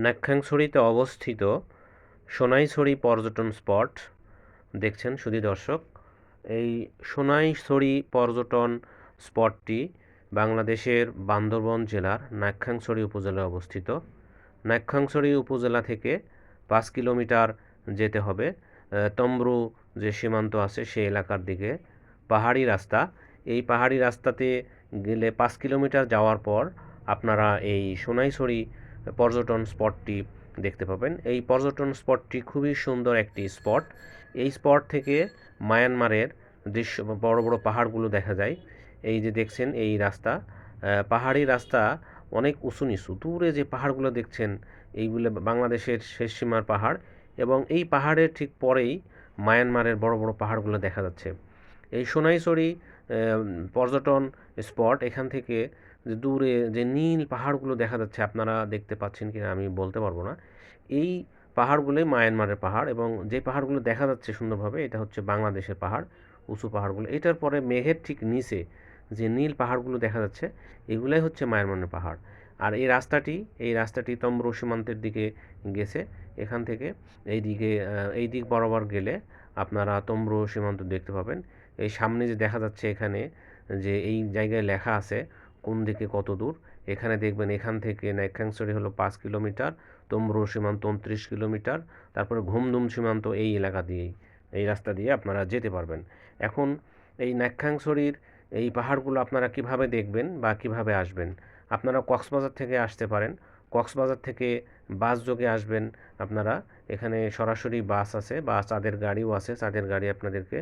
নাক্ষ্যংছড়িতে অবস্থিত সোনাইছড়ি পর্যটন স্পট দেখছেন সুধী দর্শক। এই সোনাইছড়ি পর্যটন স্পটটি বাংলাদেশের বান্দরবান জেলার নাক্ষ্যংছড়ি উপজেলায় অবস্থিত। নাক্ষ্যংছড়ি উপজেলা থেকে 5 কিলোমিটার যেতে হবে তমব্রু যে সীমান্ত আছে সেই এলাকার দিকে। পাহাড়ি রাস্তা, এই পাহাড়ি রাস্তাতে গেলে 5 কিলোমিটার যাওয়ার পর আপনারা এই সোনাইছড়ি পর্যটন স্পটটি দেখতে পাবেন। এই পর্যটন স্পটটি খুবই সুন্দর একটি স্পট। এই স্পট থেকে মায়ানমারের দৃশ্য, বড় বড় পাহাড়গুলো দেখা যায়। এই যে দেখছেন এই রাস্তা, পাহাড়ি রাস্তা অনেক উঁচু নিচু। দূরে যে পাহাড়গুলো দেখছেন এইগুলো বাংলাদেশের শেষ সীমার পাহাড়, এবং এই পাহাড়ের ঠিক পরেই মায়ানমারের বড় বড় পাহাড়গুলো দেখা যাচ্ছে। এই সোনাইছড়ি পর্যটন স্পট, এখান থেকে যে দূরে যে নীল পাহাড়গুলো দেখা যাচ্ছে, আপনারা দেখতে পাচ্ছেন কিনা আমি বলতে পারবো না। এই পাহাড়গুলোই মায়ানমারের পাহাড়, এবং যে পাহাড়গুলো দেখা যাচ্ছে সুন্দরভাবে এটা হচ্ছে বাংলাদেশের পাহাড়, উঁচু পাহাড়গুলো। এটার পরে মেঘের ঠিক নিচে যে নীল পাহাড়গুলো দেখা যাচ্ছে এগুলাই হচ্ছে মায়ানমারের পাহাড়। আর এই রাস্তাটি তমব্রু সীমান্তের দিকে গেছে। এখান থেকে এই দিক বরাবর গেলে আপনারা তমব্রু সীমান্ত দেখতে পাবেন। এই সামনে যে দেখা যাচ্ছে এখানে যে এই জায়গায় লেখা আছে কোন দিকে কত দূর, এখানে দেখবেন এখান থেকে নাক্ষ্যংছড়ি হলো 5 কিলোমিটার, তমব্রু সীমান্ত 29 কিলোমিটার, তারপরে ঘুমদুম সীমান্ত এই এলাকা দিয়েই, এই রাস্তা দিয়ে আপনারা যেতে পারবেন। এখন এই নাক্ষ্যংছড়ির এই পাহাড়গুলো আপনারা কিভাবে দেখবেন বা কিভাবে আসবেন? আপনারা কক্সবাজার থেকে আসতে পারেন। কক্সবাজার থেকে বাস যোগে আসবেন আপনারা। এখানে সরাসরি বাস আছে বা চাঁদের গাড়িও আছে, চাঁদের গাড়ি আপনাদেরকে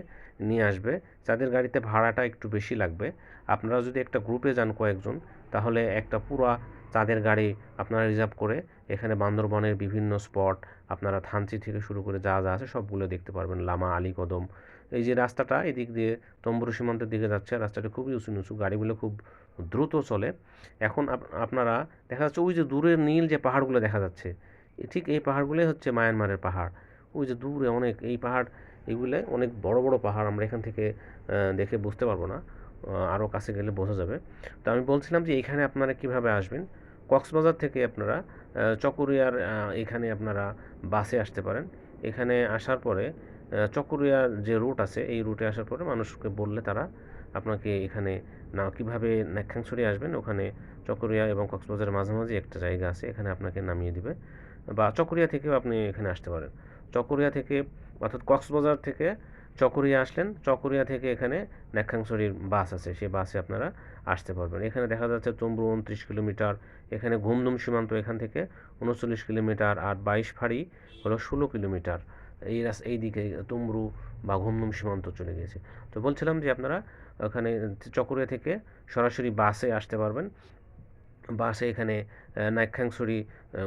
নিয়ে আসবে। চাঁদের গাড়িতে ভাড়াটা একটু বেশি লাগবে। আপনারা যদি একটা গ্রুপে যান কয়েকজন, তাহলে একটা পুরা চাঁদের গাড়ি আপনারা রিজার্ভ করে এখানে বান্দরবনের বিভিন্ন স্পট আপনারা থানচি থেকে শুরু করে যা যা আছে সবগুলো দেখতে পারবেন। লামা, আলীকদম, এই যে রাস্তাটা এদিক দিয়ে তম্বুরু সীমান্তের দিকে যাচ্ছে, রাস্তাটা খুবই উঁচু নিচু, গাড়িগুলো খুব দ্রুত চলে। এখন আপনারা দেখা যাচ্ছে ওই যে দূরের নীল যে পাহাড়গুলো দেখা যাচ্ছে, ঠিক এই পাহাড়গুলোই হচ্ছে মায়ানমারের পাহাড়। ওই যে দূরে অনেক এই পাহাড়, এগুলো অনেক বড় বড় পাহাড়, আমরা এখান থেকে দেখে বুঝতে পারবো না, আরও কাছে গেলে বোঝা যাবে। তো আমি বলছিলাম যে এখানে আপনারা কিভাবে আসবেন। কক্সবাজার থেকে আপনারা চকরিয়ার এখানে আপনারা বাসে আসতে পারেন। এখানে আসার পরে চকরিয়ার যে রুট আছে এই রুটে আসার পরে মানুষকে বললে তারা আপনাকে এখানে না কীভাবে নাক্ষ্যংছড়ি আসবেন, ওখানে চকরিয়া এবং কক্সবাজারের মাঝামাঝি একটা জায়গা আছে, এখানে আপনাকে নামিয়ে দিবে। বা চকরিয়া থেকেও আপনি এখানে আসতে পারেন। চকরিয়া থেকে অর্থাৎ কক্সবাজার থেকে চকরিয়া আসলেন, চকরিয়া থেকে এখানে নাক্ষ্যংছড়ির বাস আছে, সেই বাসে আপনারা আসতে পারবেন। এখানে দেখা যাচ্ছে তমব্রু 29 কিলোমিটার, এখানে ঘুমদুম সীমান্ত এখান থেকে 39 কিলোমিটার, আর 22 ফাঁড়ি হলো 16 কিলোমিটার। এই দিকে তমব্রু বা ঘুমদুম সীমান্ত চলে গেছে। তো বলছিলাম যে আপনারা ওখানে চকরিয়া থেকে সরাসরি বাসে আসতে পারবেন। বাসে এখানে নাক্ষ্যংছড়ি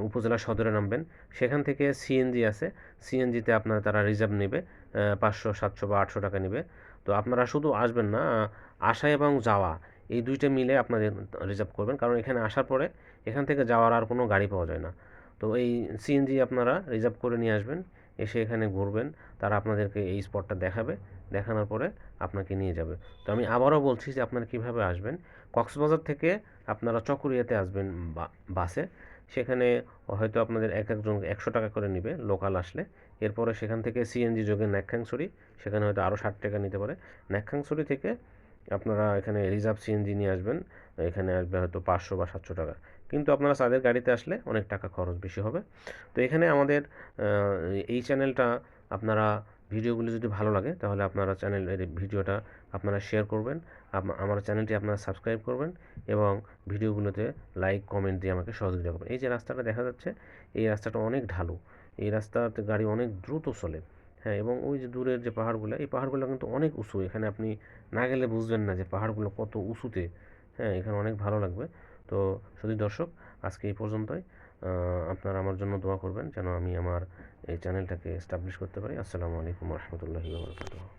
উপজেলা সদরে নামবেন। সেখান থেকে সিএনজি আছে, সিএনজিতে আপনার তারা রিজার্ভ নেবে, 500, 700 বা 800 টাকা নেবে। তো আপনারা শুধু আসবেন না, আসা এবং যাওয়া এই দুইটা মিলে আপনাদের রিজার্ভ করবেন, কারণ এখানে আসার পরে এখান থেকে যাওয়ার আর কোনো গাড়ি পাওয়া যায় না। তো এই সিএনজি আপনারা রিজার্ভ করে নিয়ে আসবেন, এসে এখানে ঘুরবেন, তারা আপনাদেরকে এই স্পটটা দেখাবে, দেখানোর পরে আপনাকে নিয়ে যাবে। তো আমি আবারও বলছি যে আপনারা কীভাবে আসবেন। কক্সবাজার থেকে আপনারা চকরিয়াতে আসবেন বাসে, সেখানে হয়তো আপনাদের একজন 100 টাকা করে নেবে লোকাল আসলে। এরপরে সেখান থেকে সিএনজি যোগে নাক্ষ্যংছড়ি, সেখানে হয়তো আরও 60 টাকা নিতে পারে। নাক্ষ্যংছড়ি থেকে আপনারা এখানে রিজার্ভ সিএনজি নিয়ে আসবেন, এখানে আসবে হয়তো 500 বা 700 টাকা। কিন্তু আপনারা তাদের গাড়িতে আসলে অনেক টাকা খরচ বেশি হবে। তো এখানে আমাদের এই চ্যানেলটা আপনারা ভিডিওগুলো যদি ভালো লাগে তাহলে আপনারা চ্যানেলের ভিডিওটা আপনারা শেয়ার করবেন, আমার চ্যানেলটি আপনারা সাবস্ক্রাইব করবেন, এবং ভিডিওগুলোতে লাইক কমেন্ট দিয়ে আমাকে সহযোগিতা করবেন। এই যে রাস্তাটা দেখা যাচ্ছে, এই রাস্তাটা অনেক ঢালু, এই রাস্তাতে গাড়ি অনেক দ্রুত চলে। হ্যাঁ, এবং ওই যে দূরের যে পাহাড়গুলো, এই পাহাড়গুলো কিন্তু অনেক উঁচু, এখানে আপনি না গেলে বুঝবেন না যে পাহাড়গুলো কত উঁচুতে। হ্যাঁ, এখানে অনেক ভালো লাগবে। তো শুধু দর্শক, আজকে এই পর্যন্তই। আপনারা আমার জন্য দোয়া করবেন যেন আমি আমার এই চ্যানেলটাকে এস্টাবলিশ করতে পারি। আসসালামু আলাইকুম রহমতুল্লাহি ওয়া বারাকাতুহু।